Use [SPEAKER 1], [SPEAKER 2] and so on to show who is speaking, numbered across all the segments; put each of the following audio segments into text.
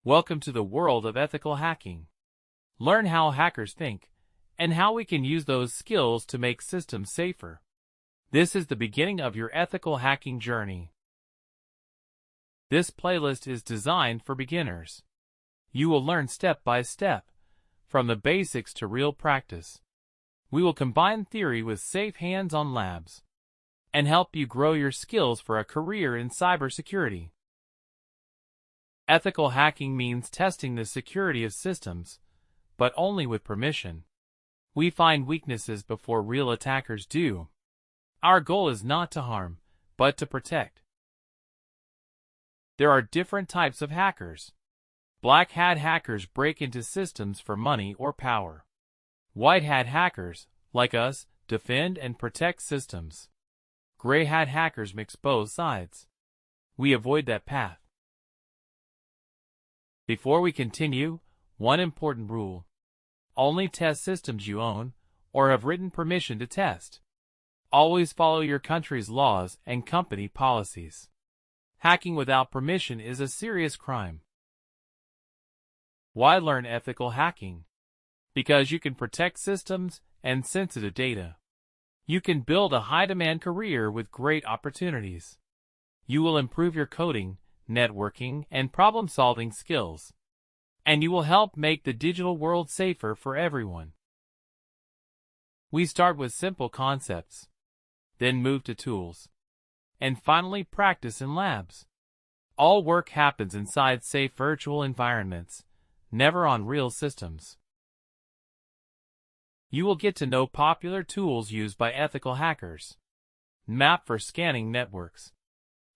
[SPEAKER 1] Welcome to the world of ethical hacking. Learn how hackers think and how we can use those skills to make systems safer. This is the beginning of your ethical hacking journey. This playlist is designed for beginners. You will learn step by step, from the basics to real practice. We will combine theory with safe hands-on labs and help you grow your skills for a career in cybersecurity. Ethical hacking means testing the security of systems, but only with permission. We find weaknesses before real attackers do. Our goal is not to harm, but to protect. There are different types of hackers. Black hat hackers break into systems for money or power. White hat hackers, like us, defend and protect systems. Gray hat hackers mix both sides. We avoid that path. Before we continue, one important rule. Only test systems you own or have written permission to test. Always follow your country's laws and company policies. Hacking without permission is a serious crime. Why learn ethical hacking? Because you can protect systems and sensitive data. You can build a high-demand career with great opportunities. You will improve your coding, networking, and problem-solving skills. And you will help make the digital world safer for everyone. We start with simple concepts, then move to tools, and finally practice in labs. All work happens inside safe virtual environments, never on real systems. You will get to know popular tools used by ethical hackers. Nmap for scanning networks.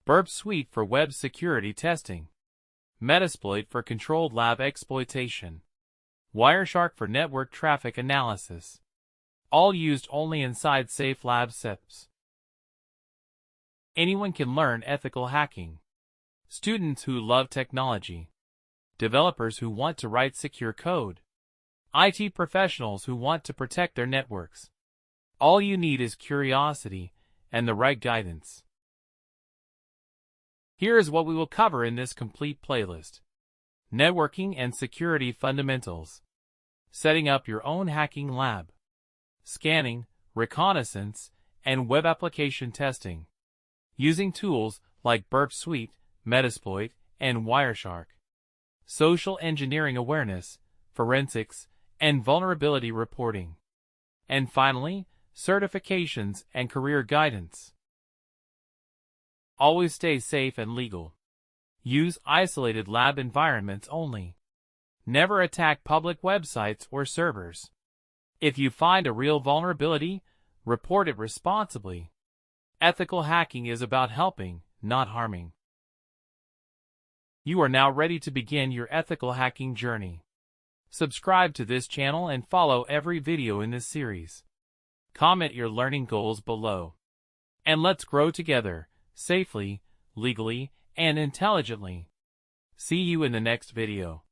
[SPEAKER 1] Burp suite for web security testing. Metasploit for controlled lab exploitation. Wireshark for network traffic analysis. All used only inside safe lab setups. Anyone can learn ethical hacking. Students who love technology. Developers who want to write secure code. IT professionals who want to protect their networks. All you need is curiosity and the right guidance. Here is what we will cover in this complete playlist. Networking and security fundamentals. Setting up your own hacking lab. Scanning, reconnaissance, and web application testing. Using tools like Burp Suite, Metasploit, and Wireshark. Social engineering awareness, forensics, and vulnerability reporting. And finally, certifications and career guidance. Always stay safe and legal. Use isolated lab environments only. Never attack public websites or servers. If you find a real vulnerability, report it responsibly. Ethical hacking is about helping, not harming. You are now ready to begin your ethical hacking journey. Subscribe to this channel and follow every video in this series. Comment your learning goals below. And let's grow together, safely, legally, and intelligently. See you in the next video.